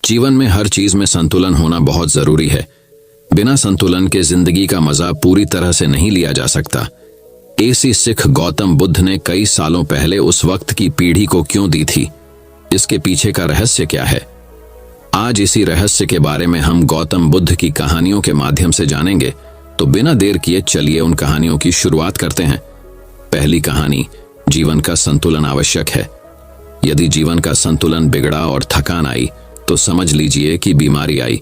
जीवन में हर चीज में संतुलन होना बहुत जरूरी है। बिना संतुलन के जिंदगी का मजा पूरी तरह से नहीं लिया जा सकता। ऐसी सिख गौतम बुद्ध ने कई सालों पहले उस वक्त की पीढ़ी को क्यों दी थी? इसके पीछे का रहस्य क्या है? आज इसी रहस्य के बारे में हम गौतम बुद्ध की कहानियों के माध्यम से जानेंगे। तो बिना देर किए चलिए उन कहानियों की शुरुआत करते हैं। पहली कहानी, जीवन का संतुलन आवश्यक है। यदि जीवन का संतुलन बिगड़ा और थकान आई तो समझ लीजिए कि बीमारी आई।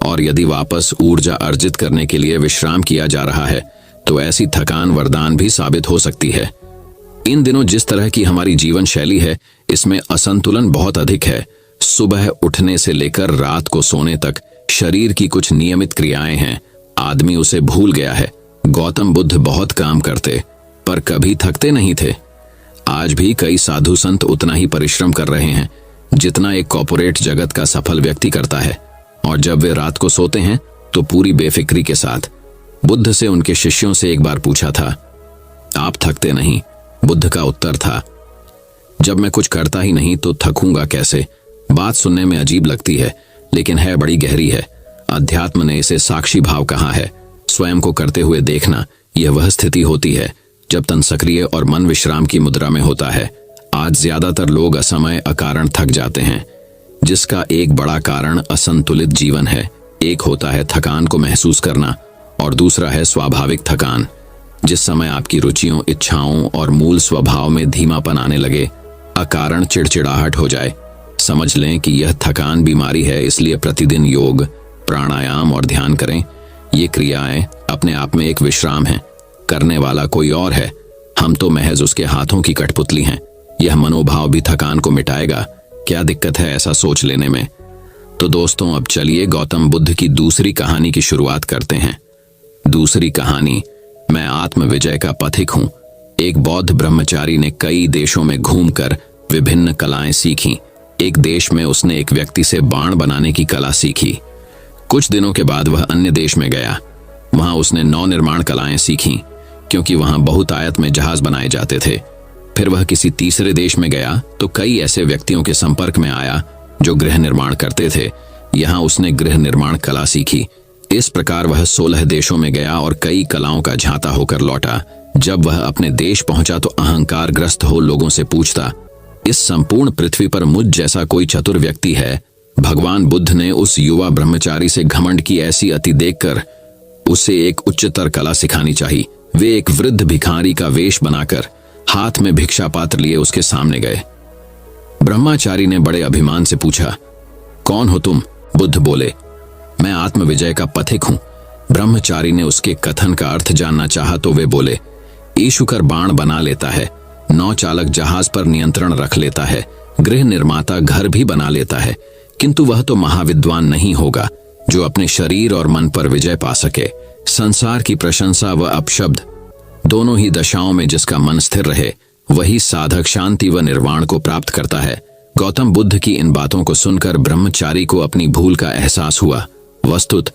और यदि वापस ऊर्जा अर्जित करने के लिए विश्राम किया जा रहा है तो ऐसी थकान वरदान भी साबित हो सकती है। इन दिनों जिस तरह की हमारी जीवन शैली है, इसमें असंतुलन बहुत अधिक है। सुबह उठने से लेकर रात को सोने तक शरीर की कुछ नियमित क्रियाएं हैं, आदमी उसे भूल गया है। गौतम बुद्ध बहुत काम करते पर कभी थकते नहीं थे। आज भी कई साधु संत उतना ही परिश्रम कर रहे हैं जितना एक कॉर्पोरेट जगत का सफल व्यक्ति करता है, और जब वे रात को सोते हैं तो पूरी बेफिक्री के साथ। बुद्ध से उनके शिष्यों से एक बार पूछा था, आप थकते नहीं? बुद्ध का उत्तर था, जब मैं कुछ करता ही नहीं तो थकूंगा कैसे? बात सुनने में अजीब लगती है लेकिन है बड़ी गहरी है। अध्यात्म ने इसे साक्षी भाव कहा है। स्वयं को करते हुए देखना, यह वह स्थिति होती है जब तन सक्रिय और मन विश्राम की मुद्रा में होता है। आज ज्यादातर लोग असमय अकारण थक जाते हैं, जिसका एक बड़ा कारण असंतुलित जीवन है। एक होता है थकान को महसूस करना और दूसरा है स्वाभाविक थकान। जिस समय आपकी रुचियों, इच्छाओं और मूल स्वभाव में धीमापन आने लगे, अकारण चिड़चिड़ाहट हो जाए, समझ लें कि यह थकान बीमारी है। इसलिए प्रतिदिन योग, प्राणायाम और ध्यान करें। ये क्रियाएं अपने आप में एक विश्राम है। करने वाला कोई और है, हम तो महज उसके हाथों की कठपुतली हैं। यह मनोभाव भी थकान को मिटाएगा। क्या दिक्कत है ऐसा सोच लेने में? तो दोस्तों, अब चलिए गौतम बुद्ध की दूसरी कहानी की शुरुआत करते हैं। दूसरी कहानी, मैं आत्म विजय का पथिक हूं। एक बौद्ध ब्रह्मचारी ने कई देशों में घूमकर विभिन्न कलाएं सीखी। एक देश में उसने एक व्यक्ति से बाण बनाने की कला सीखी। कुछ दिनों के बाद वह अन्य देश में गया। वहां उसने नौ निर्माण कलाएं सीखी, क्योंकि वहां बहुतायत में जहाज बनाए जाते थे। फिर वह किसी तीसरे देश में गया तो कई ऐसे व्यक्तियों के संपर्क में आया जो गृह निर्माण करते थे। यहां उसने गृह निर्माण कला सीखी। इस प्रकार वह 16 देशों में गया और कई कलाओं का झांता होकर लौटा। जब वह अपने देश पहुंचा तो अहंकार ग्रस्त हो लोगों से पूछता, इस संपूर्ण पृथ्वी पर मुझ जैसा कोई चतुर व्यक्ति है? भगवान बुद्ध ने उस युवा ब्रह्मचारी से घमंड की ऐसी अति देखकर उसे एक उच्चतर कला सिखानी चाहिए। वे एक वृद्ध भिखारी का वेश बनाकर हाथ में भिक्षा पात्र लिए उसके सामने गए। ब्रह्मचारी ने बड़े अभिमान से पूछा, कौन हो तुम? बुद्ध बोले, मैं आत्म विजय का पथिक हूं। ब्रह्मचारी ने उसके कथन का अर्थ जानना चाहा तो वे बोले, ईशुकर बाण बना लेता है, नौ चालक जहाज पर नियंत्रण रख लेता है, गृह निर्माता घर भी बना लेता है, किंतु वह तो महाविद्वान नहीं होगा जो अपने शरीर और मन पर विजय पा सके। संसार की प्रशंसा व अपशब्द दोनों ही दशाओं में जिसका मन स्थिर रहे, वही साधक शांति व निर्वाण को प्राप्त करता है। गौतम बुद्ध की इन बातों को सुनकर ब्रह्मचारी को अपनी भूल का एहसास हुआ। वस्तुत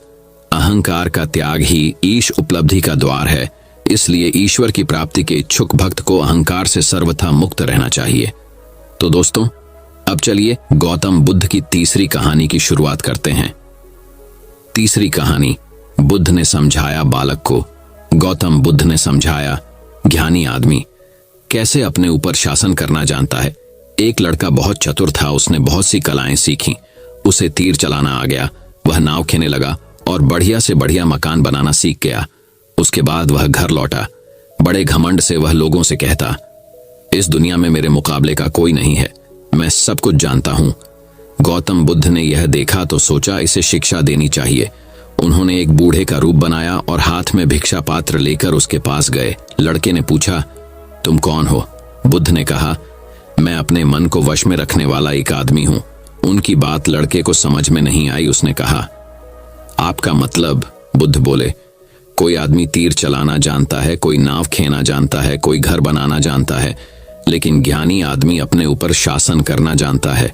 अहंकार का त्याग ही ईश उपलब्धि का द्वार है। इसलिए ईश्वर की प्राप्ति के इच्छुक भक्त को अहंकार से सर्वथा मुक्त रहना चाहिए। तो दोस्तों, अब चलिए गौतम बुद्ध की तीसरी कहानी की शुरुआत करते हैं। तीसरी कहानी, बुद्ध ने समझाया बालक को। गौतम बुद्ध ने समझाया, ज्ञानी आदमी कैसे अपने ऊपर शासन करना जानता है। एक लड़का बहुत चतुर था, उसने बहुत सी कलाएं सीखी। उसे तीर चलाना आ गया, वह नाव खेने लगा और बढ़िया से बढ़िया मकान बनाना सीख गया। उसके बाद वह घर लौटा। बड़े घमंड से वह लोगों से कहता, इस दुनिया में मेरे मुकाबले का कोई नहीं है, मैं सब कुछ जानता हूं। गौतम बुद्ध ने यह देखा तो सोचा इसे शिक्षा देनी चाहिए। उन्होंने एक बूढ़े का रूप बनाया और हाथ में भिक्षा पात्र लेकर उसके पास गए। लड़के ने पूछा, तुम कौन हो? बुद्ध ने कहा, मैं अपने मन को वश में रखने वाला एक आदमी हूं। उनकी बात लड़के को समझ में नहीं आई। उसने कहा, आपका मतलब? बुद्ध बोले, कोई आदमी तीर चलाना जानता है, कोई नाव खेना जानता है, कोई घर बनाना जानता है, लेकिन ज्ञानी आदमी अपने ऊपर शासन करना जानता है।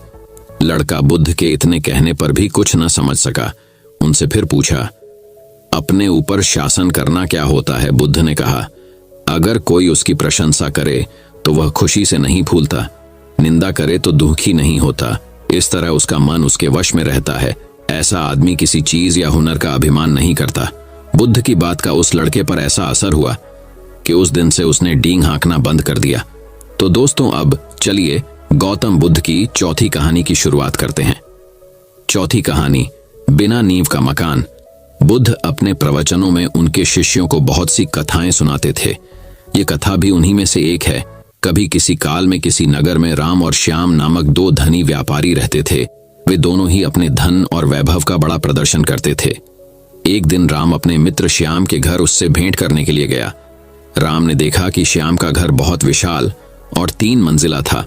लड़का बुद्ध के इतने कहने पर भी कुछ न समझ सका। उनसे फिर पूछा, अपने ऊपर शासन करना क्या होता है? बुद्ध ने कहा, अगर कोई उसकी प्रशंसा करे तो वह खुशी से नहीं फूलता, निंदा करे तो दुखी नहीं होता। इस तरह उसका मन उसके वश में रहता है। ऐसा आदमी किसी चीज या हुनर का अभिमान नहीं करता। बुद्ध की बात का उस लड़के पर ऐसा असर हुआ कि उस दिन से उसने डींग हाँकना बंद कर दिया। तो दोस्तों, अब चलिए गौतम बुद्ध की चौथी कहानी की शुरुआत करते हैं। चौथी कहानी, बिना नींव का मकान। बुद्ध अपने प्रवचनों में उनके शिष्यों को बहुत सी कथाएं सुनाते थे। ये कथा भी उन्हीं में से एक है। कभी किसी काल में किसी नगर में राम और श्याम नामक दो धनी व्यापारी रहते थे। वे दोनों ही अपने धन और वैभव का बड़ा प्रदर्शन करते थे। एक दिन राम अपने मित्र श्याम के घर उससे भेंट करने के लिए गया। राम ने देखा कि श्याम का घर बहुत विशाल और 3 मंजिला था।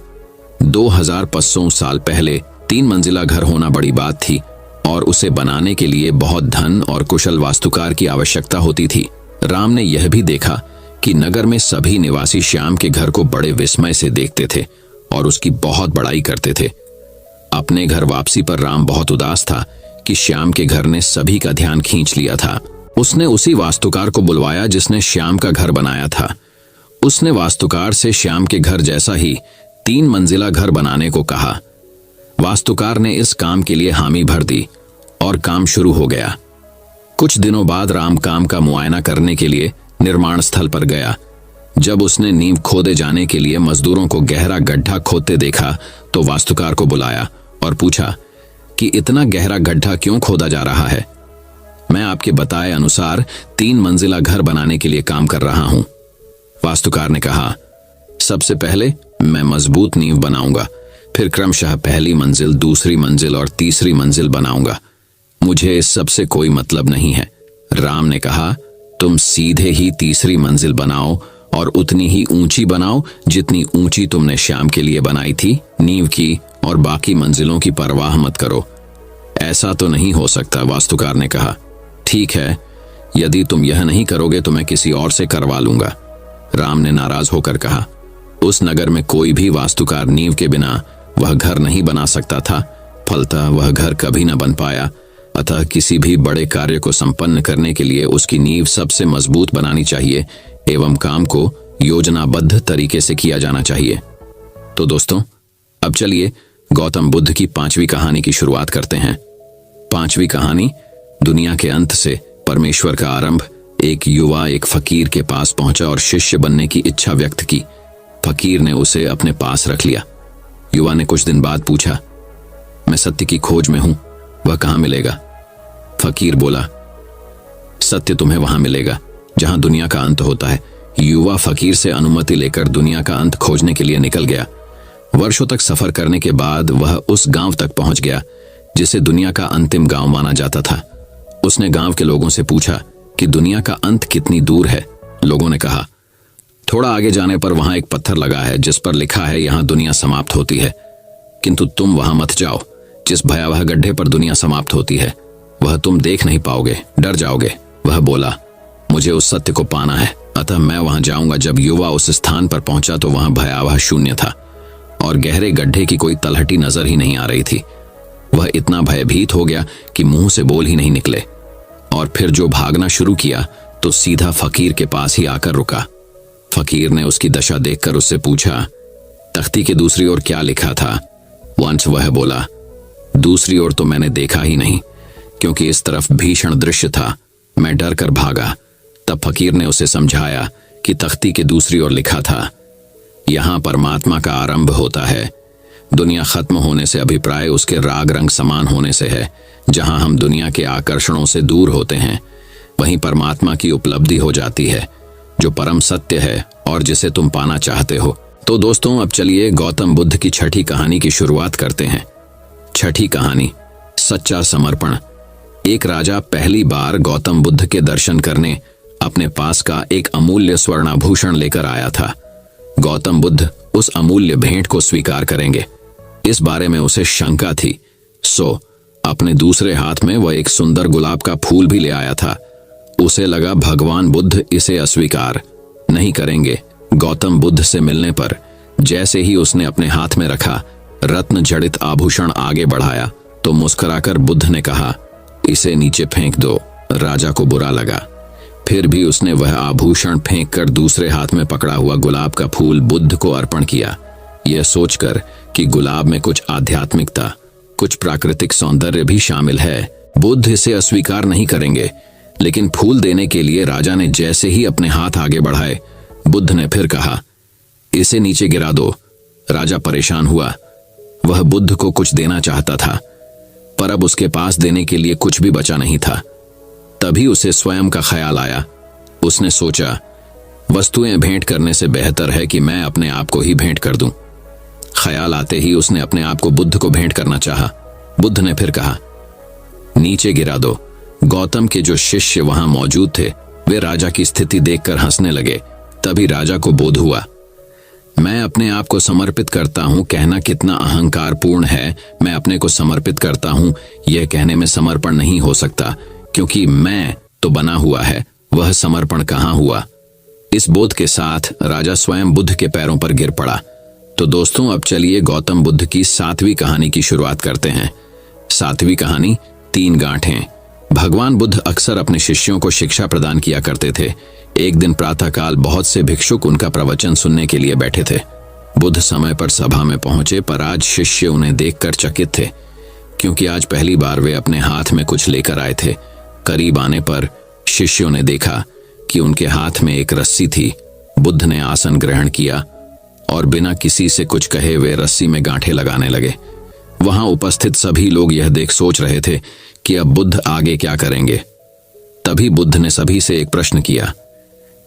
2500 साल पहले 3 मंजिला घर होना बड़ी बात थी और उसे बनाने के लिए बहुत धन और कुशल वास्तुकार की आवश्यकता होती थी। राम ने यह भी देखा कि नगर में सभी निवासी श्याम के घर को बड़े विस्मय से देखते थे और उसकी बहुत बड़ाई करते थे। अपने घर वापसी पर राम बहुत उदास था कि श्याम के घर ने सभी का ध्यान खींच लिया था। उसने उसी वास्तुकार को बुलवाया जिसने श्याम का घर बनाया था। उसने वास्तुकार से श्याम के घर जैसा ही 3 मंजिला घर बनाने को कहा। वास्तुकार ने इस काम के लिए हामी भर दी और काम शुरू हो गया। कुछ दिनों बाद राम काम का मुआयना करने के लिए निर्माण स्थल पर गया। जब उसने नींव खोदे जाने के लिए मजदूरों को गहरा गड्ढा खोदते देखा तो वास्तुकार को बुलाया और पूछा कि इतना गहरा गड्ढा क्यों खोदा जा रहा है। मैं आपके बताए अनुसार 3 मंजिला घर बनाने के लिए काम कर रहा हूं। वास्तुकार ने कहा, सबसे पहले मैं मजबूत नींव बनाऊंगा, फिर क्रमशः पहली मंजिल, दूसरी मंजिल और तीसरी मंजिल बनाऊंगा। मुझे इस सब से कोई मतलब नहीं है। राम ने कहा, तुम सीधे ही तीसरी मंजिल बनाओ और उतनी ही ऊंची बनाओ जितनी ऊंची तुमने श्याम के लिए बनाई थी। नींव की और बाकी मंजिलों की परवाह मत करो। ऐसा तो नहीं हो सकता, वास्तुकार ने कहा। ठीक है, यदि तुम यह नहीं करोगे तो मैं किसी और से करवा लूंगा, राम ने नाराज होकर कहा। उस नगर में कोई भी वास्तुकार नींव के बिना वह घर नहीं बना सकता था। फलतः वह घर कभी न बन पाया। अतः किसी भी बड़े कार्य को संपन्न करने के लिए उसकी नींव सबसे मजबूत बनानी चाहिए एवं काम को योजनाबद्ध तरीके से किया जाना चाहिए। तो दोस्तों, अब चलिए गौतम बुद्ध की 5वीं कहानी की शुरुआत करते हैं। 5वीं कहानी, दुनिया के अंत से परमेश्वर का आरंभ। एक युवा एक फकीर के पास पहुंचा और शिष्य बनने की इच्छा व्यक्त की। फकीर ने उसे अपने पास रख लिया। युवा ने कुछ दिन बाद पूछा, मैं सत्य की खोज में हूं, वह कहां मिलेगा? फकीर बोला, सत्य तुम्हें वहां मिलेगा जहां दुनिया का अंत होता है। युवा फकीर से अनुमति लेकर दुनिया का अंत खोजने के लिए निकल गया। वर्षों तक सफर करने के बाद वह उस गांव तक पहुंच गया जिसे दुनिया का अंतिम गांव माना जाता था। उसने गांव के लोगों से पूछा कि दुनिया का अंत कितनी दूर है। लोगों ने कहा, थोड़ा आगे जाने पर वहां एक पत्थर लगा है जिस पर लिखा है यहां दुनिया समाप्त होती है, किंतु तुम वहां मत जाओ। जिस भयावह गड्ढे पर दुनिया समाप्त होती है वह तुम देख नहीं पाओगे, डर जाओगे। वह बोला, मुझे उस सत्य को पाना है, अतः मैं वहां जाऊंगा। जब युवा उस स्थान पर पहुंचा तो वहां भयावह शून्य था और गहरे गड्ढे की कोई तलहटी नजर ही नहीं आ रही थी। वह इतना भयभीत हो गया कि मुंह से बोल ही नहीं निकले और फिर जो भागना शुरू किया तो सीधा फकीर के पास ही आकर रुका। फकीर ने उसकी दशा देखकर उससे पूछा, तख्ती के दूसरी ओर क्या लिखा था? वंश वह बोला, दूसरी ओर तो मैंने देखा ही नहीं, क्योंकि इस तरफ भीषण दृश्य था। मैं डर कर भागा। तब फकीर ने उसे समझाया कि तख्ती के दूसरी ओर लिखा था, यहां परमात्मा का आरंभ होता है। दुनिया खत्म होने से अभिप्राय उसके राग रंग समान होने से है। जहां हम दुनिया के आकर्षणों से दूर होते हैं वहीं परमात्मा की उपलब्धि हो जाती है, जो परम सत्य है और जिसे तुम पाना चाहते हो। तो दोस्तों, अब चलिए गौतम बुद्ध की 6ठी कहानी की शुरुआत करते हैं। 6ठी कहानी, सच्चा समर्पण। एक राजा पहली बार गौतम बुद्ध के दर्शन करने अपने पास का एक अमूल्य स्वर्णाभूषण लेकर आया था। गौतम बुद्ध उस अमूल्य भेंट को स्वीकार करेंगे, इस बारे में उसे शंका थी। सो अपने दूसरे हाथ में वह एक सुंदर गुलाब का फूल भी ले आया था। उसे लगा भगवान बुद्ध इसे अस्वीकार नहीं करेंगे। गौतम बुद्ध से मिलने पर जैसे ही उसने अपने हाथ में रखा रत्न जड़ित आभूषण आगे बढ़ाया तो मुस्कुराकर बुद्ध ने कहा, इसे नीचे फेंक दो। राजा को बुरा लगा, फिर भी उसने वह आभूषण फेंक कर दूसरे हाथ में पकड़ा हुआ गुलाब का फूल बुद्ध को अर्पण किया, यह सोचकर कि गुलाब में कुछ आध्यात्मिकता कुछ प्राकृतिक सौंदर्य भी शामिल है। बुद्ध इसे अस्वीकार नहीं करेंगे। लेकिन फूल देने के लिए राजा ने जैसे ही अपने हाथ आगे बढ़ाए, बुद्ध ने फिर कहा, इसे नीचे गिरा दो। राजा परेशान हुआ। वह बुद्ध को कुछ देना चाहता था, पर अब उसके पास देने के लिए कुछ भी बचा नहीं था। तभी उसे स्वयं का ख्याल आया। उसने सोचा, वस्तुएं भेंट करने से बेहतर है कि मैं अपने आप को ही भेंट कर दूं। ख्याल आते ही उसने अपने आप को बुद्ध को भेंट करना चाहा। बुद्ध ने फिर कहा, नीचे गिरा दो। गौतम के जो शिष्य वहां मौजूद थे, वे राजा की स्थिति देखकर हंसने लगे। तभी राजा को बोध हुआ, मैं अपने आप को समर्पित करता हूं कहना कितना अहंकारपूर्ण है। मैं अपने को समर्पित करता हूं, यह कहने में समर्पण नहीं हो सकता, क्योंकि मैं तो बना हुआ है, वह समर्पण कहां हुआ। इस बोध के साथ राजा स्वयं बुद्ध के पैरों पर गिर पड़ा। तो दोस्तों, अब चलिए गौतम बुद्ध की 7वीं कहानी की शुरुआत करते हैं। 7वीं कहानी, 3 गांठें। भगवान बुद्ध अक्सर अपने शिष्यों को शिक्षा प्रदान किया करते थे। एक दिन प्रातःकाल बहुत से भिक्षुक उनका प्रवचन सुनने के लिए बैठे थे। बुद्ध समय पर सभा में पहुंचे, पर आज शिष्य उन्हें देखकर चकित थे, क्योंकि आज पहली बार वे अपने हाथ में कुछ लेकर आए थे। करीब आने पर शिष्यों ने देखा कि उनके हाथ में एक रस्सी थी। बुद्ध ने आसन ग्रहण किया और बिना किसी से कुछ कहे वे रस्सी में गांठें लगाने लगे। वहां उपस्थित सभी लोग यह देख सोच रहे थे कि अब बुद्ध आगे क्या करेंगे। तभी बुद्ध ने सभी से एक प्रश्न किया,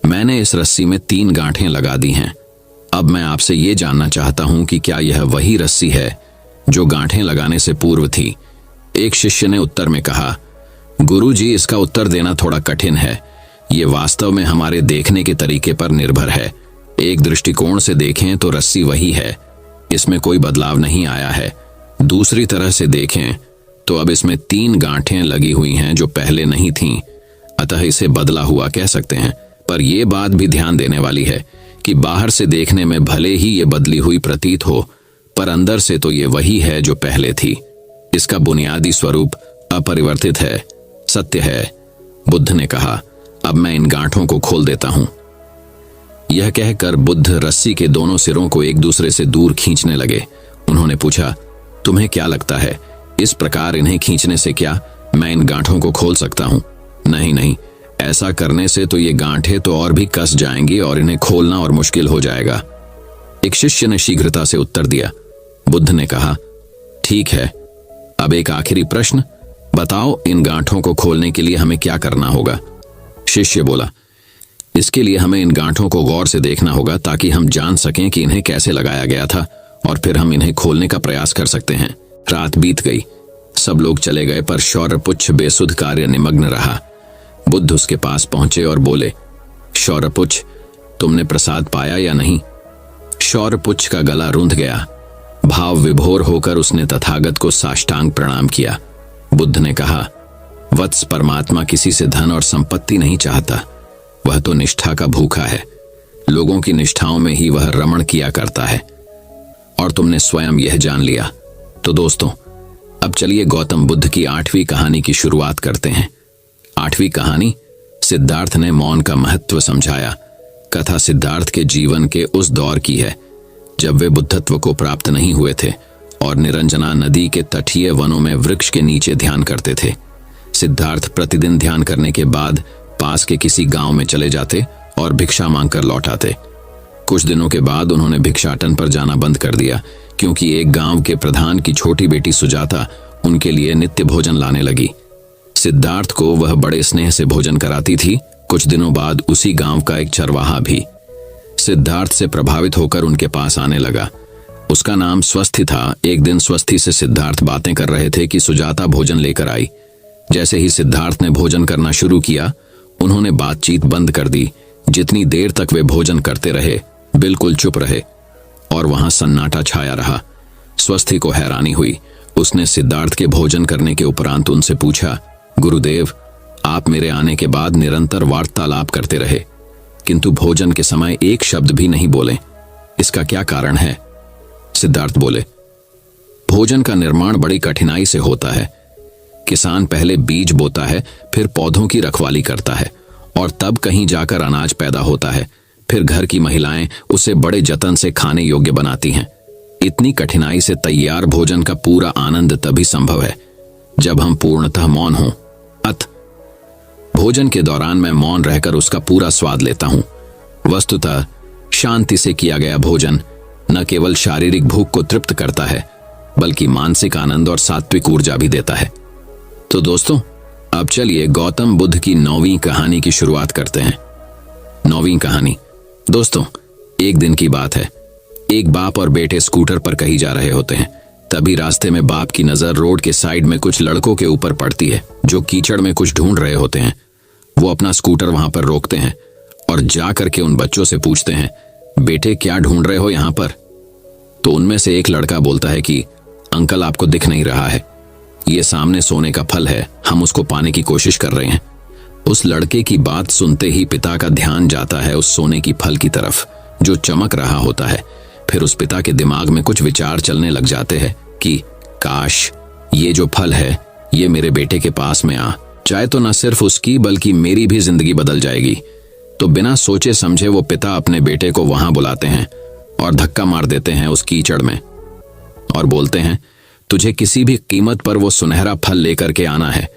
मैंने इस रस्सी में 3 गांठें लगा दी हैं। अब मैं आपसे ये जानना चाहता हूं कि क्या यह वही रस्सी है जो गांठें लगाने से पूर्व थी। एक शिष्य ने उत्तर में कहा, गुरुजी, इसका उत्तर देना थोड़ा कठिन है। ये वास्तव में हमारे देखने के तरीके पर निर्भर है। एक दृष्टिकोण से देखें तो रस्सी वही है, इसमें कोई बदलाव नहीं आया है। दूसरी तरह से देखें तो अब इसमें 3 गांठें लगी हुई हैं जो पहले नहीं थीं, अतः इसे बदला हुआ कह सकते हैं। पर यह बात भी ध्यान देने वाली है कि बाहर से देखने में भले ही ये बदली हुई प्रतीत हो, पर अंदर से तो ये वही है जो पहले थी। इसका बुनियादी स्वरूप अपरिवर्तित है, सत्य है। बुद्ध ने कहा, अब मैं इन गांठों को खोल देता हूं। यह कहकर बुद्ध रस्सी के दोनों सिरों को एक दूसरे से दूर खींचने लगे। उन्होंने पूछा, तुम्हें क्या लगता है, इस प्रकार इन्हें खींचने से क्या मैं इन गांठों को खोल सकता हूं? नहीं नहीं, ऐसा करने से तो ये गांठें तो और भी कस जाएंगी और इन्हें खोलना और मुश्किल हो जाएगा। एक शिष्य ने शीघ्रता से उत्तर दिया। बुद्ध ने कहा, ठीक है, अब एक आखिरी प्रश्न, बताओ इन गांठों को खोलने के लिए हमें क्या करना होगा? शिष्य बोला, इसके लिए हमें इन गांठों को गौर से देखना होगा ताकि हम जान सकें कि इन्हें कैसे लगाया गया था, और फिर हम इन्हें खोलने का प्रयास कर सकते हैं। रात बीत गई, सब लोग चले गए, पर शौर्यपुच्छ बेसुध कार्य निमग्न रहा। बुद्ध उसके पास पहुंचे और बोले, शौर्यपुच्छ, तुमने प्रसाद पाया या नहीं? शौर्यपुच्छ का गला रुंध गया। भाव विभोर होकर उसने तथागत को साष्टांग प्रणाम किया। बुद्ध ने कहा, वत्स, परमात्मा किसी से धन और संपत्ति नहीं चाहता, वह तो निष्ठा का भूखा है। लोगों की निष्ठाओं में ही वह रमण किया करता है, और तुमने स्वयं यह जान लिया। तो दोस्तों, अब चलिए गौतम बुद्ध की 8वीं कहानी की शुरुआत करते हैं। 8वीं कहानी, सिद्धार्थ ने मौन का महत्व समझाया। कथा सिद्धार्थ के जीवन के उस दौर की है जब वे बुद्धत्व को प्राप्त नहीं हुए थे और निरंजना नदी के तटीय वनों में वृक्ष के नीचे ध्यान करते थे। सिद्धार्थ प्रतिदिन ध्यान करने के बाद पास के किसी गांव में चले जाते और भिक्षा मांगकर लौट आते। कुछ दिनों के बाद उन्होंने भिक्षाटन पर जाना बंद कर दिया, क्योंकि एक गांव के प्रधान की छोटी बेटी सुजाता उनके लिए नित्य भोजन लाने लगी। सिद्धार्थ को वह बड़े स्नेह से भोजन कराती थी। कुछ दिनों बाद उसी गांव का एक चरवाहा भी सिद्धार्थ से प्रभावित होकर उनके पास आने लगा। उसका नाम स्वस्थी था। एक दिन स्वस्थी से सिद्धार्थ बातें कर रहे थे कि सुजाता भोजन लेकर आई। जैसे ही सिद्धार्थ ने भोजन करना शुरू किया, उन्होंने बातचीत बंद कर दी। जितनी देर तक वे भोजन करते रहे, बिल्कुल चुप रहे और वहां सन्नाटा छाया रहा। स्वस्थी को हैरानी हुई। उसने सिद्धार्थ के भोजन करने के उपरांत उनसे पूछा, गुरुदेव, आप मेरे आने के बाद निरंतर वार्तालाप करते रहे, किंतु भोजन के समय एक शब्द भी नहीं बोले, इसका क्या कारण है? सिद्धार्थ बोले, भोजन का निर्माण बड़ी कठिनाई से होता है। किसान पहले बीज बोता है, फिर पौधों की रखवाली करता है और तब कहीं जाकर अनाज पैदा होता है। फिर घर की महिलाएं उसे बड़े जतन से खाने योग्य बनाती हैं। इतनी कठिनाई से तैयार भोजन का पूरा आनंद तभी संभव है जब हम पूर्णतः मौन हों। भोजन के दौरान मैं मौन रहकर उसका पूरा स्वाद लेता हूं। वस्तुतः शांति से किया गया भोजन न केवल शारीरिक भूख को तृप्त करता है बल्कि मानसिक आनंद और सात्विक ऊर्जा भी देता है। तो दोस्तों, अब चलिए गौतम बुद्ध की 9वीं कहानी की शुरुआत करते हैं। 9वीं कहानी। दोस्तों, एक दिन की बात है। एक बाप और बेटे स्कूटर पर कहीं जा रहे होते हैं। तभी रास्ते में बाप की नजर रोड के साइड में कुछ लड़कों के ऊपर पड़ती है जो कीचड़ में कुछ ढूंढ रहे होते हैं। वो अपना स्कूटर वहां पर रोकते हैं और जा करके उन बच्चों से पूछते हैं, बेटे क्या ढूंढ रहे हो यहां पर? तो उनमें से एक लड़का बोलता है कि अंकल, आपको दिख नहीं रहा है, ये सामने सोने का फल है, हम उसको पाने की कोशिश कर रहे हैं। उस लड़के की बात सुनते ही पिता का ध्यान जाता है उस सोने की फल की तरफ जो चमक रहा होता है। फिर उस पिता के दिमाग में कुछ विचार चलने लग जाते हैं कि काश ये जो फल है ये मेरे बेटे के पास में आ जाए तो न सिर्फ उसकी बल्कि मेरी भी जिंदगी बदल जाएगी। तो बिना सोचे समझे वो पिता अपने बेटे को वहां बुलाते हैं और धक्का मार देते हैं उस कीचड़ में और बोलते हैं, तुझे किसी भी कीमत पर वो सुनहरा फल लेकर के आना है।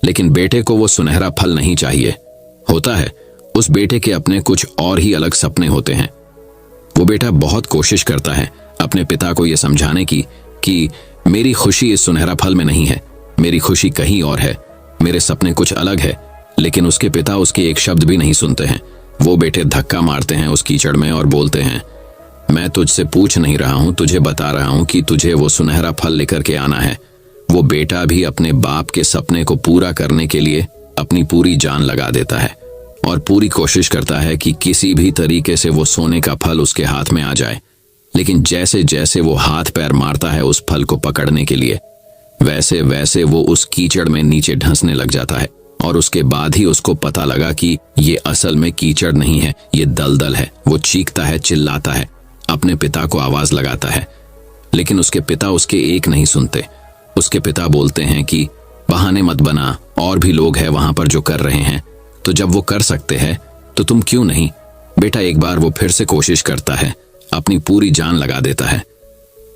लेकिन बेटे को वो सुनहरा फल नहीं चाहिए होता है। उस बेटे के अपने कुछ और ही अलग सपने होते हैं। वो बेटा बहुत कोशिश करता है अपने पिता को ये समझाने की कि मेरी खुशी इस सुनहरा फल में नहीं है, मेरी खुशी कहीं और है, मेरे सपने कुछ अलग है। लेकिन उसके पिता उसके एक शब्द भी नहीं सुनते हैं। वो बेटे धक्का मारते हैं उस कीचड़ में और बोलते हैं, मैं तुझसे पूछ नहीं रहा हूं, तुझे बता रहा हूं कि तुझे वो सुनहरा फल लेकर के आना है। वो बेटा भी अपने बाप के सपने को पूरा करने के लिए अपनी पूरी जान लगा देता है और पूरी कोशिश करता है कि किसी भी तरीके से वो सोने का फल उसके हाथ में आ जाए। लेकिन जैसे जैसे वो हाथ पैर मारता है उस फल को पकड़ने के लिए, वैसे वैसे वो उस कीचड़ में नीचे धंसने लग जाता है। और उसके बाद ही उसको पता लगा कि ये असल में कीचड़ नहीं है, ये दलदल है। वो चीखता है, चिल्लाता है, अपने पिता को आवाज लगाता है। लेकिन उसके पिता उसके एक नहीं सुनते। उसके पिता बोलते हैं कि बहाने मत बना, और भी लोग हैं वहां पर जो कर रहे हैं, तो जब वो कर सकते हैं तो तुम क्यों नहीं? बेटा एक बार वो फिर से कोशिश करता है, अपनी पूरी जान लगा देता है।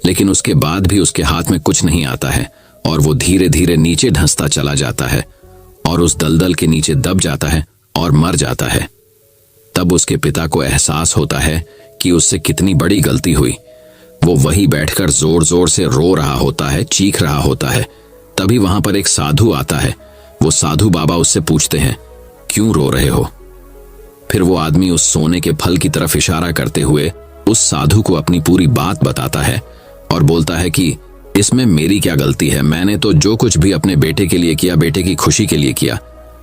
लेकिन उसके बाद भी उसके हाथ में कुछ नहीं आता है और वो धीरे धीरे नीचे धंसता चला जाता है और उस दलदल के नीचे दब जाता है और मर जाता है। तब उसके पिता को एहसास होता है कि उससे कितनी बड़ी गलती हुई। वो वहीं बैठकर जोर जोर से रो रहा होता है, चीख रहा होता है। तभी वहां पर एक साधु आता है। वो साधु बाबा उससे पूछते हैं, क्यों रो रहे हो? फिर वो आदमी उस सोने के फल की तरफ इशारा करते हुए उस साधु को अपनी पूरी बात बताता है और बोलता है कि इसमें मेरी क्या गलती है, मैंने तो जो कुछ भी अपने बेटे के लिए किया, बेटे की खुशी के लिए किया।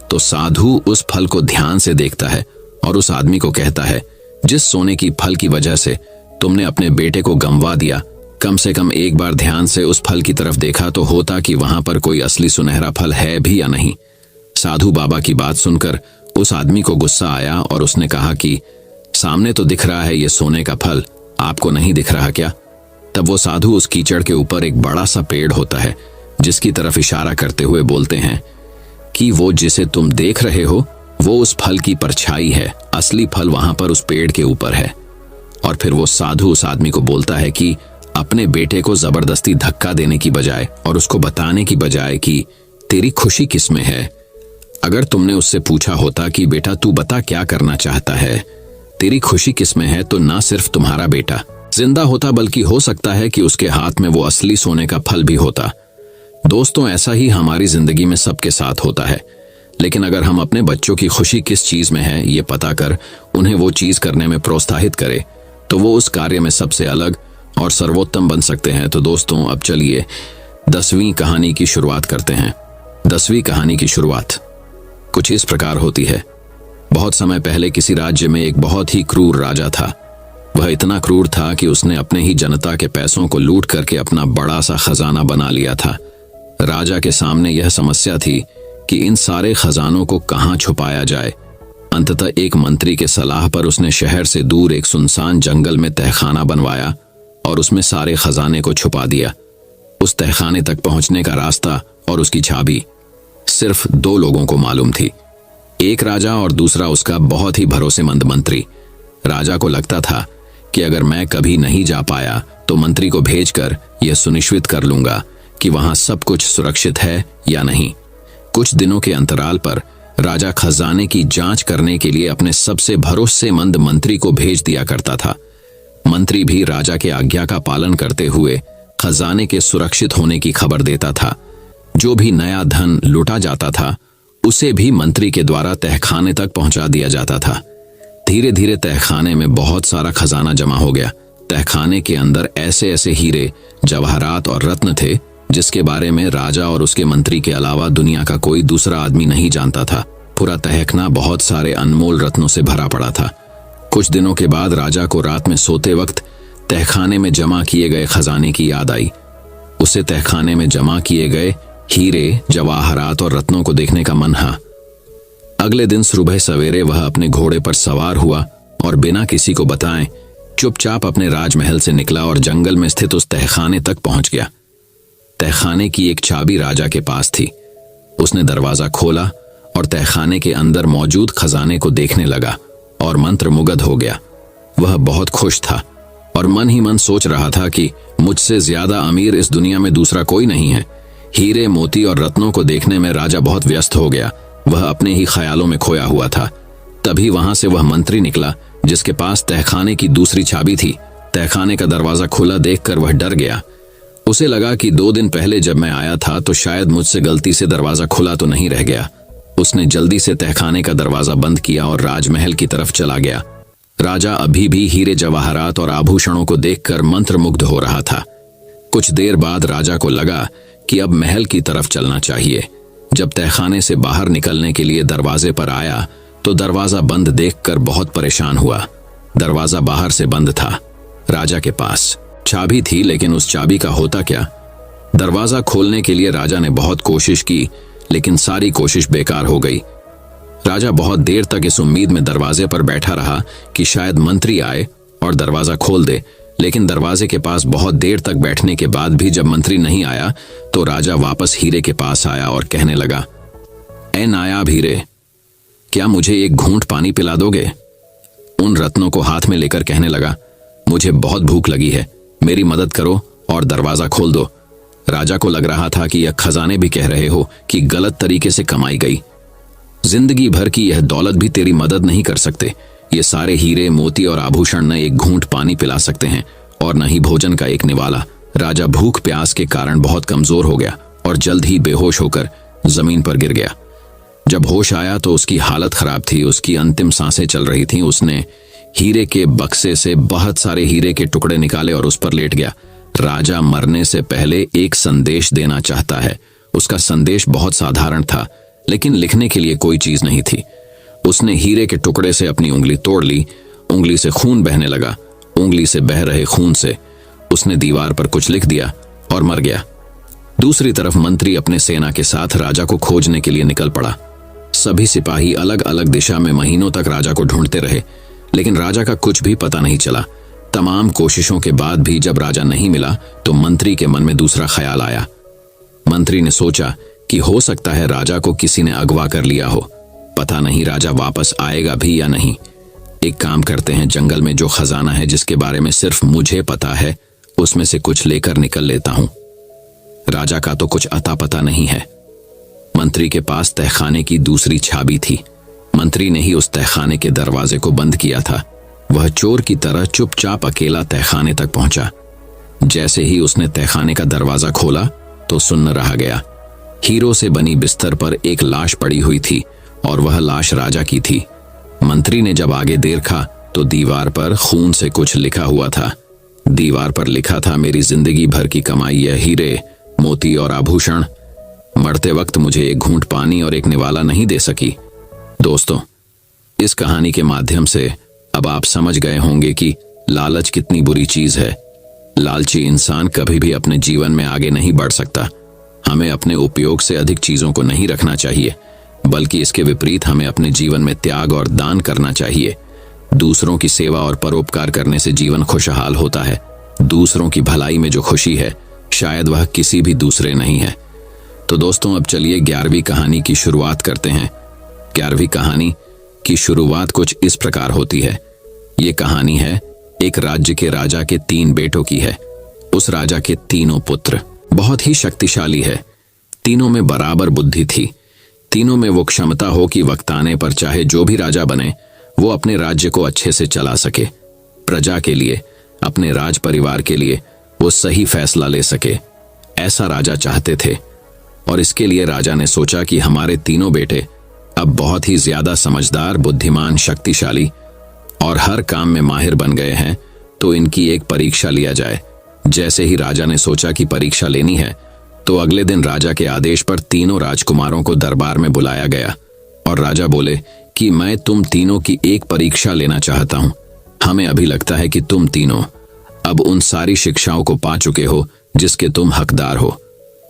तो साधु उस फल को ध्यान से देखता है और उस आदमी को कहता है, जिस सोने की फल की वजह से तुमने अपने बेटे को गंवा दिया, कम से कम एक बार ध्यान से उस फल की तरफ देखा तो होता कि वहां पर कोई असली सुनहरा फल है भी या नहीं। साधु बाबा की बात सुनकर उस आदमी को गुस्सा आया और उसने कहा कि सामने तो दिख रहा है ये सोने का फल, आपको नहीं दिख रहा क्या? तब वो साधु उस कीचड़ के ऊपर एक बड़ा सा पेड़ होता है जिसकी तरफ इशारा करते हुए बोलते हैं कि वो जिसे तुम देख रहे हो वो उस फल की परछाई है, असली फल वहां पर उस पेड़ के ऊपर है। और फिर वो साधु उस आदमी को बोलता है कि अपने बेटे को जबरदस्ती धक्का देने की बजाय और उसको बताने की बजाय कि तेरी खुशी किसमें है, अगर तुमने उससे पूछा होता कि बेटा तू बता क्या करना चाहता है, तेरी खुशी किसमें है, तो ना सिर्फ तुम्हारा बेटा जिंदा होता बल्कि हो सकता है कि उसके हाथ में वो असली सोने का फल भी होता। दोस्तों, ऐसा ही हमारी जिंदगी में सबके साथ होता है। लेकिन अगर हम अपने बच्चों की खुशी किस चीज में है ये पता कर उन्हें वो चीज करने में प्रोत्साहित करें तो वो उस कार्य में सबसे अलग और सर्वोत्तम बन सकते हैं। तो दोस्तों, अब चलिए 10वीं कहानी की शुरुआत करते हैं। 10वीं कहानी की शुरुआत कुछ इस प्रकार होती है। बहुत समय पहले किसी राज्य में एक बहुत ही क्रूर राजा था। वह इतना क्रूर था कि उसने अपने ही जनता के पैसों को लूट करके अपना बड़ा सा खजाना बना लिया था। राजा के सामने यह समस्या थी कि इन सारे खजानों को कहां छुपाया जाए। अंततः एक मंत्री के सलाह पर उसने शहर से दूर एक सुनसान जंगल में तहखाना बनवाया और उसमें सारे खजाने को छुपा दिया। उस तहखाने तक पहुंचने का रास्ता और उसकी चाबी सिर्फ 2 लोगों को मालूम थी, एक राजा और दूसरा उसका बहुत ही भरोसेमंद मंत्री। राजा को लगता था कि अगर मैं कभी नहीं जा पाया तो तो मंत्री को भेजकर यह सुनिश्चित कर लूंगा कि वहां सब कुछ सुरक्षित है या नहीं। कुछ दिनों के अंतराल पर राजा खजाने की जांच करने के लिए अपने सबसे भरोसेमंद मंत्री को भेज दिया करता था। मंत्री भी राजा के आज्ञा का पालन करते हुए खजाने के सुरक्षित होने की खबर देता था। जो भी नया धन लूटा जाता था उसे भी मंत्री के द्वारा तहखाने तक पहुंचा दिया जाता था। धीरे धीरे तहखाने में बहुत सारा खजाना जमा हो गया। तहखाने के अंदर ऐसे ऐसे हीरे, जवाहरात और रत्न थे जिसके बारे में राजा और उसके मंत्री के अलावा दुनिया का कोई दूसरा आदमी नहीं जानता था। पूरा तहखाना बहुत सारे अनमोल रत्नों से भरा पड़ा था। कुछ दिनों के बाद राजा को रात में सोते वक्त तहखाने में जमा किए गए खजाने की याद आई। उसे तहखाने में जमा किए गए हीरे, जवाहरात और रत्नों को देखने का मन हा। अगले दिन सुबह सवेरे वह अपने घोड़े पर सवार हुआ और बिना किसी को बताए चुपचाप अपने राजमहल से निकला और जंगल में स्थित उस तहखाने तक पहुंच गया। तहखाने की एक चाबी राजा के पास थी। उसने दरवाजा खोला और तहखाने के अंदर मौजूद खजाने को देखने लगा और मंत्रमुग्ध हो गया। वह बहुत खुश था और मन ही मन सोच रहा था कि मुझसे ज्यादा अमीर इस दुनिया में दूसरा कोई नहीं है। हीरे, मोती और रत्नों को देखने में राजा बहुत व्यस्त हो गया। वह अपने ही ख्यालों में खोया हुआ था। तभी वहां से वह मंत्री निकला जिसके पास तहखाने की दूसरी चाबी थी। तहखाने का दरवाजा खुला देखकर वह डर गया। उसे लगा कि 2 दिन पहले जब मैं आया था तो शायद मुझसे गलती से दरवाजा खुला तो नहीं रह गया। उसने जल्दी से तहखाने का दरवाजा बंद किया और राजमहल की तरफ चला गया। राजा अभी भी हीरे, जवाहरात और आभूषणों को देखकर मंत्रमुग्ध हो रहा था। कुछ देर बाद राजा को लगा कि अब महल की तरफ चलना चाहिए। जब तहखाने से बाहर निकलने के लिए दरवाजे पर आया तो दरवाजा बंद देखकर बहुत परेशान हुआ। दरवाजा बाहर से बंद था। राजा के पास चाबी थी लेकिन उस चाबी का होता क्या? दरवाजा खोलने के लिए राजा ने बहुत कोशिश की लेकिन सारी कोशिश बेकार हो गई। राजा बहुत देर तक इस उम्मीद में दरवाजे पर बैठा रहा कि शायद मंत्री आए और दरवाजा खोल दे, लेकिन दरवाजे के पास बहुत देर तक बैठने के बाद भी जब मंत्री नहीं आया तो राजा वापस हीरे के पास आया और कहने लगा, ए नायाब हीरे, क्या मुझे एक घूंट पानी पिला दोगे? उन रत्नों को हाथ में लेकर कहने लगा, मुझे बहुत भूख लगी है, मेरी मदद करो और दरवाजा खोल दो। राजा को लग रहा था कि यह खजाने भी कह रहे हो कि गलत तरीके से कमाई गई। जिंदगी भर की यह दौलत भी तेरी मदद नहीं कर सकते। ये सारे हीरे, मोती और आभूषण न एक घूंट पानी पिला सकते हैं और न ही भोजन का एक निवाला। राजा भूख प्यास के कारण बहुत कमजोर हो गया और जल्द ही बेहोश होकर जमीन पर गिर गया। जब होश आया तो उसकी हालत खराब थी, उसकी अंतिम सांसें चल रही थीं। उसने हीरे के बक्से से बहुत सारे हीरे के टुकड़े निकाले और उस पर लेट गया। राजा मरने से पहले एक संदेश देना चाहता है। उसका संदेश बहुत साधारण था लेकिन लिखने के लिए कोई चीज नहीं थी। उसने हीरे के टुकड़े से अपनी उंगली तोड़ ली। उंगली से खून बहने लगा। उंगली से बह रहे खून से उसने दीवार पर कुछ लिख दिया और मर गया। दूसरी तरफ मंत्री अपने सेना के साथ राजा को खोजने के लिए निकल पड़ा। सभी सिपाही अलग अलग दिशा में महीनों तक राजा को ढूंढते रहे लेकिन राजा का कुछ भी पता नहीं चला। तमाम कोशिशों के बाद भी जब राजा नहीं मिला तो मंत्री के मन में दूसरा ख्याल आया। मंत्री ने सोचा कि हो सकता है राजा को किसी ने अगवा कर लिया हो। पता नहीं राजा वापस आएगा भी या नहीं। एक काम करते हैं, जंगल में जो खजाना है जिसके बारे में सिर्फ मुझे पता है उसमें से कुछ लेकर निकल लेता हूं। राजा का तो कुछ अता पता नहीं है। मंत्री के पास तहखाने की दूसरी चाबी थी। मंत्री ने ही उस तहखाने के दरवाजे को बंद किया था। वह चोर की तरह चुपचाप अकेला तहखाने तक पहुंचा। जैसे ही उसने तहखाने का दरवाजा खोला तो सुन्न रह गया। हीरों से बनी बिस्तर पर एक लाश पड़ी हुई थी और वह लाश राजा की थी। मंत्री ने जब आगे देखा तो दीवार पर खून से कुछ लिखा हुआ था। दीवार पर लिखा था, मेरी जिंदगी भर की कमाई है हीरे, मोती और आभूषण मरते वक्त मुझे एक घूंट पानी और एक निवाला नहीं दे सकी। दोस्तों, इस कहानी के माध्यम से अब आप समझ गए होंगे कि लालच कितनी बुरी चीज है। लालची इंसान कभी भी अपने जीवन में आगे नहीं बढ़ सकता। हमें अपने उपयोग से अधिक चीजों को नहीं रखना चाहिए, बल्कि इसके विपरीत हमें अपने जीवन में त्याग और दान करना चाहिए। दूसरों की सेवा और परोपकार करने से जीवन खुशहाल होता है। दूसरों की भलाई में जो खुशी है शायद वह किसी भी दूसरे नहीं है। तो दोस्तों, अब चलिए 11वीं कहानी की शुरुआत करते हैं। 11वीं कहानी की शुरुआत कुछ इस प्रकार होती है। ये कहानी है एक राज्य के राजा के 3 बेटों की है। उस राजा के तीनों पुत्र बहुत ही शक्तिशाली है। तीनों में बराबर बुद्धि थी। तीनों में वो क्षमता हो कि वक्त आने पर चाहे जो भी राजा बने वो अपने राज्य को अच्छे से चला सके। प्रजा के लिए, अपने राज परिवार के लिए वो सही फैसला ले सके, ऐसा राजा चाहते थे। और इसके लिए राजा ने सोचा कि हमारे तीनों बेटे अब बहुत ही ज्यादा समझदार, बुद्धिमान, शक्तिशाली और हर काम में माहिर बन गए हैं, तो इनकी एक परीक्षा लिया जाए। जैसे ही राजा ने सोचा कि परीक्षा लेनी है, तो अगले दिन राजा के आदेश पर तीनों राजकुमारों को दरबार में बुलाया गया और राजा बोले कि मैं तुम तीनों की एक परीक्षा लेना चाहता हूं। हमें अभी लगता है कि तुम तीनों अब उन सारी शिक्षाओं को पा चुके हो जिसके तुम हकदार हो,